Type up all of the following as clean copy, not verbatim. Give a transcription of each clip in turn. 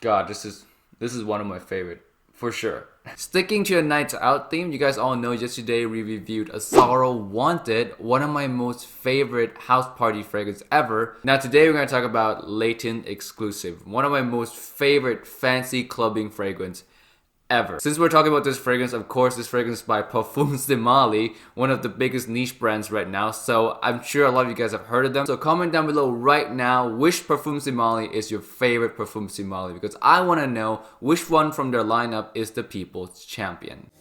God, this is one of my favorite for sure. Sticking to a nights out theme, you guys all know yesterday we reviewed a Sorrow Wanted, one of my most favorite house party fragrance ever. Now today we're going to talk about Layton Exclusif, one of my most favorite fancy clubbing fragrance ever. Since we're talking about this fragrance, of course, this fragrance by Parfums de Mali, one of the biggest niche brands right now. So I'm sure a lot of you guys have heard of them. So comment down below right now which Parfums de Mali is your favorite Parfums de Mali, because I want to know which one from their lineup is the people's champion.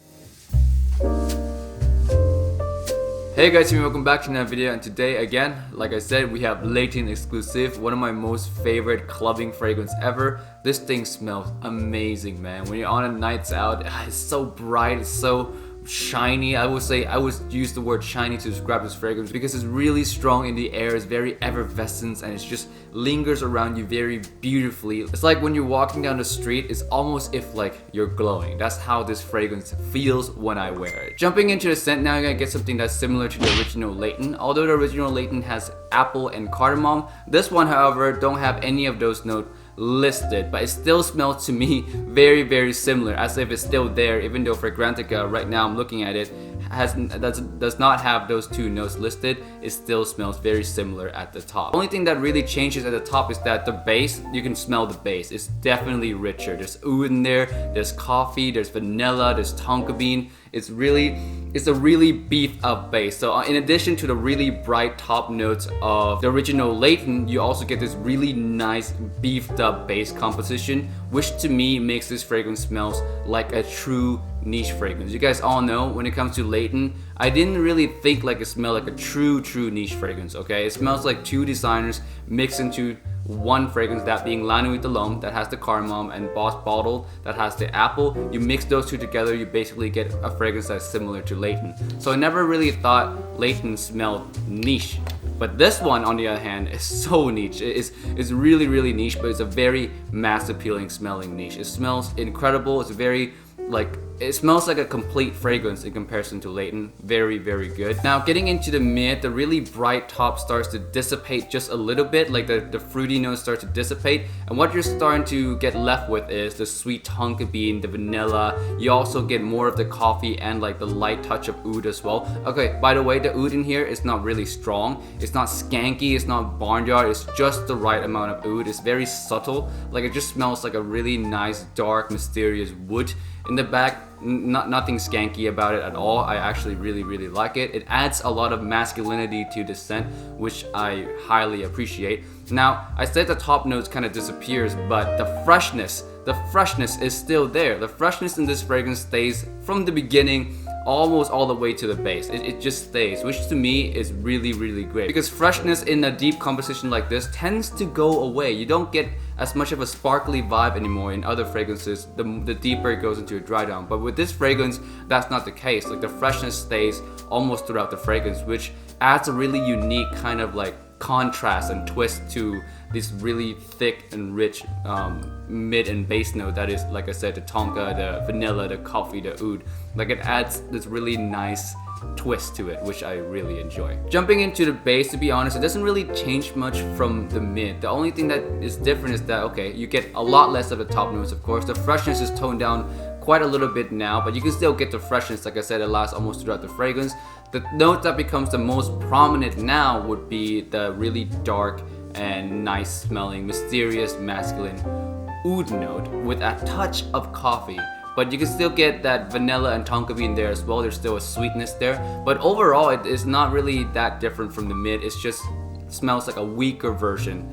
Hey guys, welcome back to another video, and today again, like I said, we have Layton Exclusif, one of my most favorite clubbing fragrance ever. This thing smells amazing, man. When you're on a nights out, it's so bright, it's so shiny. I would use the word shiny to describe this fragrance because it's really strong in the air, it's very effervescent, and it just lingers around you very beautifully. It's like when you're walking down the street, it's almost if like you're glowing. That's how this fragrance feels when I wear it. Jumping into the scent now, you're gonna get something that's similar to the original Layton. Although the original Layton has apple and cardamom, this one, however, don't have any of those notes listed, but it still smells to me very similar, as if it's still there, even though Fragrantica, right now I'm looking at it, does not have those two notes listed. It still smells very similar at the top. The only thing that really changes at the top is that the base, you can smell the base, it's definitely richer. There's oud in there, there's coffee, there's vanilla, there's tonka bean. It's a really beefed up base. So in addition to the really bright top notes of the original Layton, you also get this really nice beefed up base composition, which to me makes this fragrance smells like a true niche fragrance. You guys all know when it comes to Layton, I didn't really think like it smelled like a true niche fragrance, okay? It smells like two designers mixed into one fragrance, that being La Nuit de l'Homme, that has the cardamom, and Boss Bottle, that has the apple. You mix those two together, you basically get a fragrance that's similar to Layton. So I never really thought Layton smelled niche. But this one, on the other hand, is so niche. It's really niche, but it's a very mass appealing smelling niche. It smells incredible. It's very it smells like a complete fragrance in comparison to Layton. Very good. Now getting into the mid, the really bright top starts to dissipate just a little bit, like the fruity notes start to dissipate, and what you're starting to get left with is the sweet tonka bean, the vanilla. You also get more of the coffee and like the light touch of oud as well. Okay, by the way, the oud in here is not really strong. It's not skanky, it's not barnyard, it's just the right amount of oud. It's very subtle, like it just smells like a really nice, dark, mysterious wood. In the back, nothing skanky about it at all. I actually really like it. It adds a lot of masculinity to the scent, which I highly appreciate. Now, I said the top notes kind of disappears, but the freshness is still there. The freshness in this fragrance stays from the beginning almost all the way to the base. It just stays, which to me is really great, because freshness in a deep composition like this tends to go away. You don't get as much of a sparkly vibe anymore in other fragrances the deeper it goes into a dry down. But with this fragrance, that's not the case. Like the freshness stays almost throughout the fragrance, which adds a really unique kind of like contrast and twist to this really thick and rich mid and base note that is, like I said, the tonka, the vanilla, the coffee, the oud. Like it adds this really nice twist to it, which I really enjoy. Jumping into the base, to be honest, it doesn't really change much from the mid. The only thing that is different is that, okay, you get a lot less of the top notes, of course. The freshness is toned down quite a little bit now, but you can still get the freshness. Like I said, it lasts almost throughout the fragrance. The note that becomes the most prominent now would be the really dark and nice smelling, mysterious, masculine oud note with a touch of coffee. But you can still get that vanilla and tonka bean there as well. There's still a sweetness there. But overall, it is not really that different from the mid. It just smells like a weaker version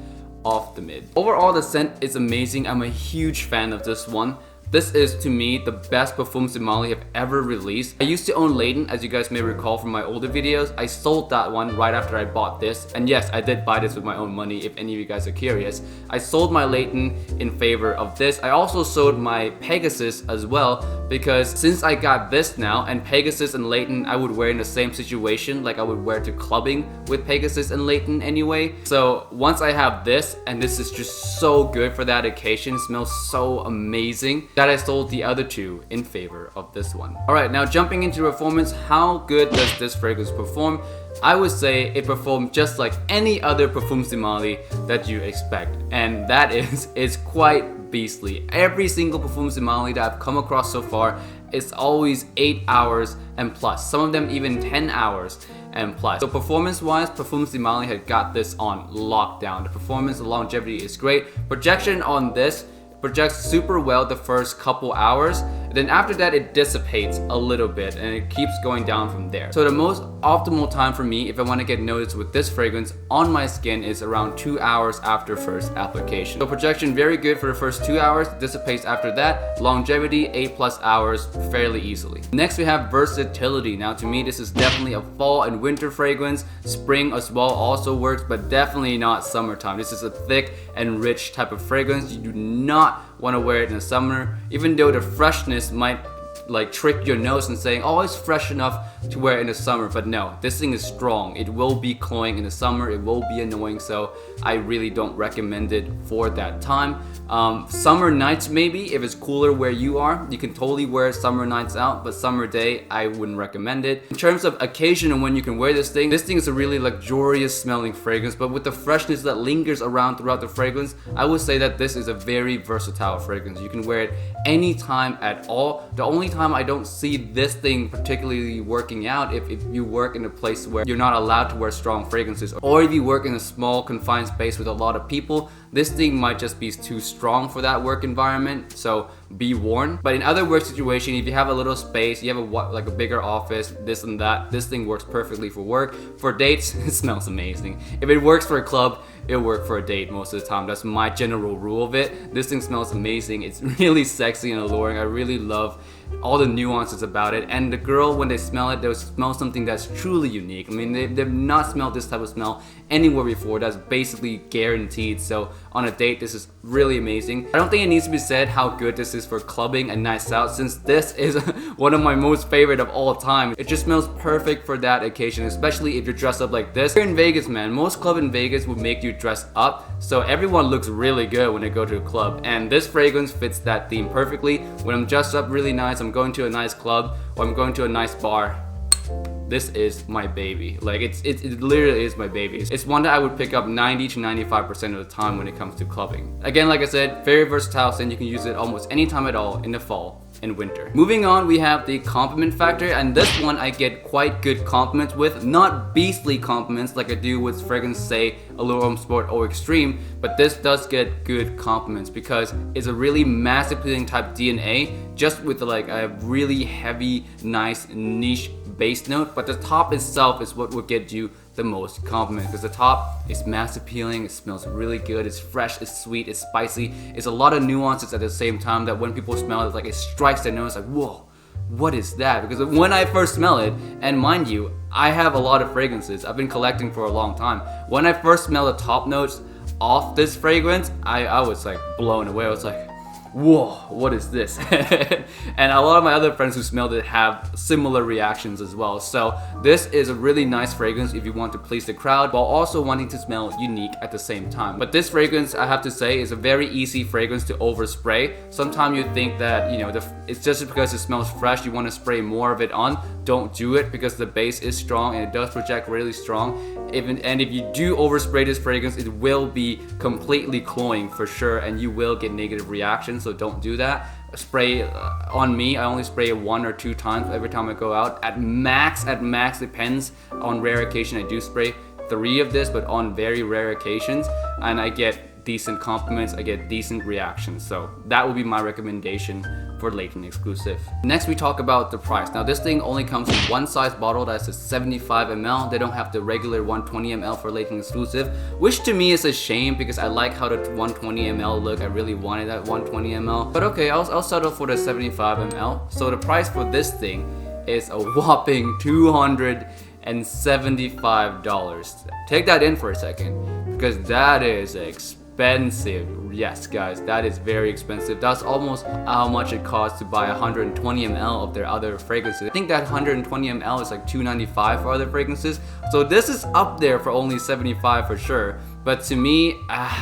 of the mid. Overall, the scent is amazing. I'm a huge fan of this one. This is, to me, the best Parfums de Mali have ever released. I used to own Layton, as you guys may recall from my older videos. I sold that one right after I bought this. And yes, I did buy this with my own money, if any of you guys are curious. I sold my Layton in favor of this. I also sold my Pegasus as well, because since I got this now, and Pegasus and Layton I would wear in the same situation, like I would wear to clubbing with Pegasus and Layton anyway. So once I have this, and this is just so good for that occasion, it smells so amazing, that I sold the other two in favor of this one. Alright, now jumping into performance, how good does this fragrance perform? I would say it performed just like any other Parfums de Mali that you expect, and that is, it's quite beastly. Every single Parfums de Mali that I've come across so far, it's always 8 hours and plus. Some of them even 10 hours and plus. So performance-wise, Parfums de Mali had got this on lockdown. The performance, the longevity is great. Projection on this projects super well the first couple hours. Then after that, it dissipates a little bit and it keeps going down from there. So the most optimal time for me, if I want to get noticed with this fragrance on my skin, is around 2 hours after first application. So projection very good for the first 2 hours, dissipates after that. Longevity 8+ hours fairly easily. Next we have versatility. Now to me, this is definitely a fall and winter fragrance. Spring as well also works, but definitely not summertime. This is a thick and rich type of fragrance. You do not want to wear it in the summer, even though the freshness might like trick your nose and saying, oh, it's fresh enough to wear in the summer. But no, this thing is strong. It will be cloying in the summer. It will be annoying. So I really don't recommend it for that time. Summer nights maybe, if it's cooler where you are, you can totally wear summer nights out, but summer day, I wouldn't recommend it. In terms of occasion and when you can wear this thing is a really luxurious smelling fragrance, but with the freshness that lingers around throughout the fragrance, I would say that this is a very versatile fragrance. You can wear it anytime at all. The only time I don't see this thing particularly working out if you work in a place where you're not allowed to wear strong fragrances, or if you work in a small confined space with a lot of people, this thing might just be too strong for that work environment, so be warned. But in other work situations, if you have a little space, you have like a bigger office, this and that, this thing works perfectly for work. For dates, it smells amazing. If it works for a club, it'll work for a date most of the time. That's my general rule of it. This thing smells amazing. It's really sexy and alluring. I really love all the nuances about it, and the girl, when they smell it, they'll smell something that's truly unique. I mean, they've not smelled this type of smell anywhere before. That's basically guaranteed. So on a date, this is really amazing. I don't think it needs to be said how good this is for clubbing and nights out, since this is one of my most favorite of all time. It just smells perfect for that occasion, especially if you're dressed up like this. Here in Vegas, man, most club in Vegas will make you dress up, so everyone looks really good when they go to a club, and this fragrance fits that theme perfectly. When I'm dressed up really nice, I'm going to a nice club or I'm going to a nice bar, this is my baby. Like it literally is my baby. It's one that I would pick up 90 to 95% of the time when it comes to clubbing. Again, like I said, very versatile, and you can use it almost any time at all in the fall and winter. Moving on, we have the compliment factor, and this one I get quite good compliments with. Not beastly compliments like I do with fragrance, say Allure Homme Sport or Extreme, but this does get good compliments because it's a really mass appealing type DNA, just with like a really heavy, nice niche base note, but the top itself is what will get you the most compliments, because the top is mass appealing, it smells really good, it's fresh, it's sweet, it's spicy, it's a lot of nuances at the same time that when people smell it, like it strikes their nose like, whoa, what is that? Because when I first smell it, and mind you, I have a lot of fragrances, I've been collecting for a long time. When I first smelled the top notes off this fragrance, I was like blown away. I was like, whoa, what is this? And a lot of my other friends who smelled it have similar reactions as well. So this is a really nice fragrance if you want to please the crowd while also wanting to smell unique at the same time. But this fragrance, I have to say, is a very easy fragrance to overspray. Sometimes you think that, you know, it's just because it smells fresh, you want to spray more of it on. Don't do it, because the base is strong and it does project really strong. And if you do overspray this fragrance, it will be completely cloying for sure, and you will get negative reactions. So don't do that. Spray on me, I only spray it 1 or 2 times every time I go out. At max, depends on rare occasion, I do spray 3 of this, but on very rare occasions, and I get decent compliments, I get decent reactions. So that would be my recommendation for Layton Exclusif. Next, we talk about the price. Now this thing only comes in one size bottle, that's a 75 ml. They don't have the regular 120 ml for Layton Exclusif, which to me is a shame because I like how the 120 ml look. I really wanted that 120 ml, but okay, I'll settle for the 75 ml. So the price for this thing is a whopping $275. Take that in for a second, because that is expensive. Yes guys, that is very expensive. That's almost how much it costs to buy 120 ml of their other fragrances. I think that 120 ml is like $295 for other fragrances. So this is up there for only 75 for sure. But to me,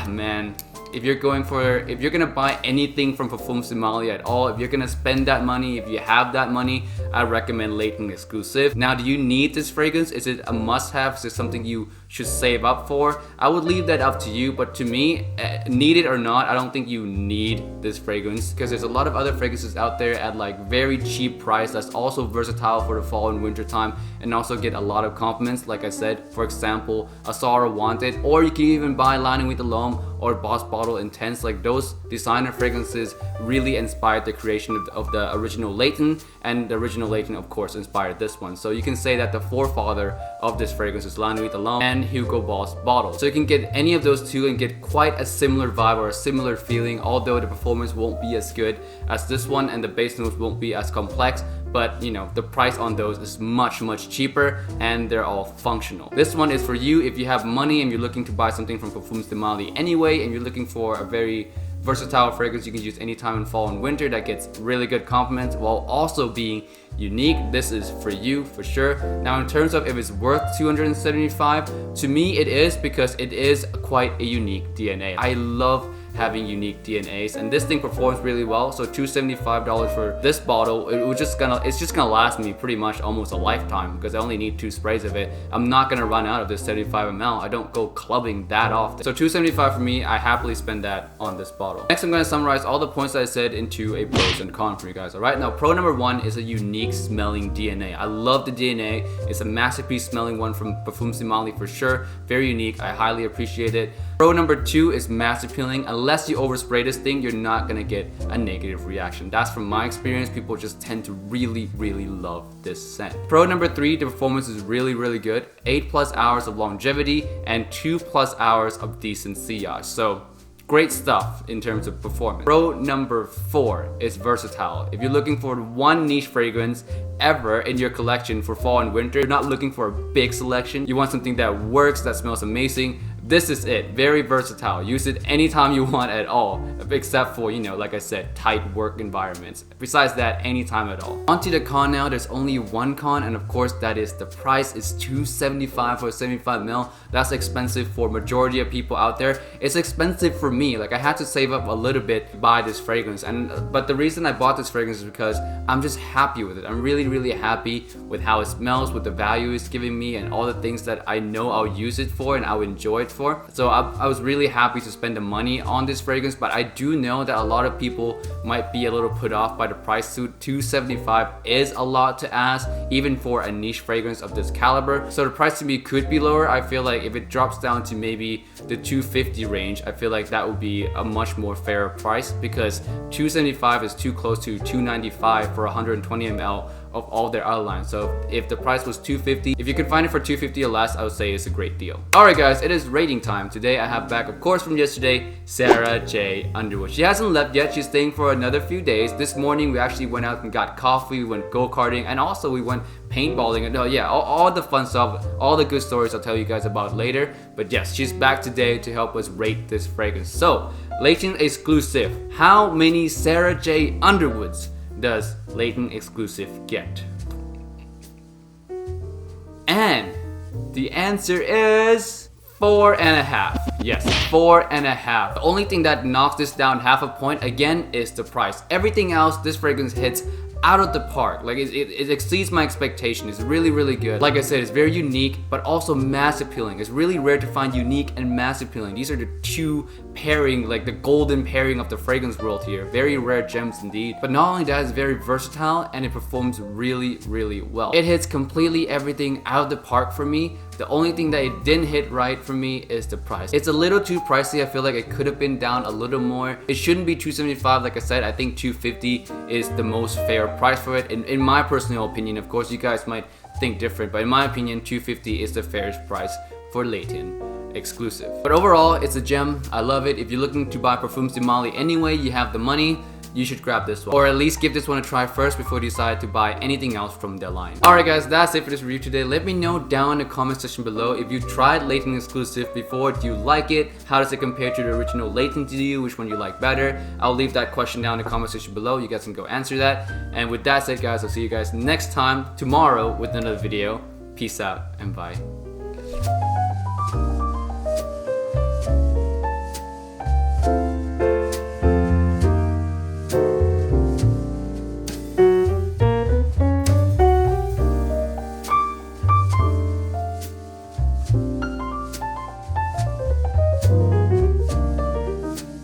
man, if you're gonna buy anything from Parfums de Mali at all, if you're gonna spend that money, if you have that money, I recommend Layton Exclusif. Now, do you need this fragrance? Is it a must-have? Is it something you should save up for. I would leave that up to you, but to me, need it or not, I don't think you need this fragrance, because there's a lot of other fragrances out there at like very cheap price that's also versatile for the fall and winter time and also get a lot of compliments. Like I said, for example, Asara Wanted, or you can even buy La Nuit de l'Homme or Boss Bottle Intense. Like those designer fragrances really inspired the creation of the original Layton, and the original Layton of course inspired this one. So you can say that the forefather of this fragrance is La Nuit de l'Homme and Hugo Boss Bottle. So you can get any of those two and get quite a similar vibe or a similar feeling, although the performance won't be as good as this one and the base notes won't be as complex. But you know, the price on those is much cheaper and they're all functional. This one is for you if you have money and you're looking to buy something from Parfums de Mali anyway, and you're looking for a very versatile fragrance you can use anytime in fall and winter that gets really good compliments while also being unique. This is for you for sure. Now in terms of if it's worth $275, to me it is, because it is quite a unique DNA. I love having unique DNAs, and this thing performs really well. So $275 for this bottle, it's just gonna last me pretty much almost a lifetime, because I only need 2 sprays of it. I'm not gonna run out of this 75 ml. I don't go clubbing that often. So $275 for me, I happily spend that on this bottle. Next, I'm gonna summarize all the points that I said into a pros and cons for you guys. All right, now pro number 1 is a unique smelling DNA. I love the DNA. It's a masterpiece smelling one from Parfums de Mali for sure. Very unique. I highly appreciate it. Pro number 2 is mass appealing. Unless you overspray this thing, you're not gonna get a negative reaction. That's from my experience. People just tend to really love this scent. Pro number 3, the performance is really good. 8+ hours of longevity and 2+ hours of decent sillage. So great stuff in terms of performance. Pro number 4 is versatile. If you're looking for one niche fragrance ever in your collection for fall and winter, you're not looking for a big selection, you want something that works, that smells amazing, this is it. Very versatile. Use it anytime you want at all, except for, you know, like I said, tight work environments. Besides that, anytime at all. On to the con now. There's only one con, and of course that is the price is $275 for a 75 ml. That's expensive for majority of people out there. It's expensive for me. Like I had to save up a little bit to buy this fragrance, but the reason I bought this fragrance is because I'm just happy with it. I'm really happy with how it smells, with the value it's giving me, and all the things that I know I'll use it for and I'll enjoy it for. So I was really happy to spend the money on this fragrance, but I do know that a lot of people might be a little put off by the price. $275 is a lot to ask, even for a niche fragrance of this caliber. So the price to me could be lower. I feel like if it drops down to maybe the $250 range, I feel like that would be a much more fair price, because $275 is too close to $295 for 120 ml of all their other lines. So if the price was $250, if you could find it for $250 or less, I would say it's a great deal. Alright guys, it is rating time. Today I have back, of course from yesterday, Sarah J. Underwood. She hasn't left yet. She's staying for another few days. This morning we actually went out and got coffee, we went go-karting, and also we went paintballing. And oh yeah, all the fun stuff, all the good stories I'll tell you guys about later. But yes, she's back today to help us rate this fragrance. So, Layton Exclusif. How many Sarah J. Underwoods does Layton Exclusif get? And the answer is 4.5. Yes, 4.5. The only thing that knocks this down half a point again is the price. Everything else, this fragrance hits out of the park. Like it exceeds my expectation. It's really good. Like I said, it's very unique, but also mass appealing. It's really rare to find unique and mass appealing. These are the two pairing, like the golden pairing of the fragrance world here. Very rare gems indeed. But not only that, it's very versatile and it performs really well. It hits completely everything out of the park for me. The only thing that it didn't hit right for me is the price. It's a little too pricey. I feel like it could have been down a little more. It shouldn't be $275. Like I said, I think $250 is the most fair price for it. In my personal opinion, of course, you guys might think different, but in my opinion, $250 is the fairest price for Layton Exclusif. But overall, it's a gem. I love it. If you're looking to buy Parfums de Mali anyway, you have the money, you should grab this one. Or at least give this one a try first before you decide to buy anything else from their line. Alright guys, that's it for this review today. Let me know down in the comment section below if you tried Layton Exclusif before. Do you like it? How does it compare to the original Layton to you? Which one you like better? I'll leave that question down in the comment section below. You guys can go answer that. And with that said guys, I'll see you guys next time tomorrow with another video. Peace out and bye.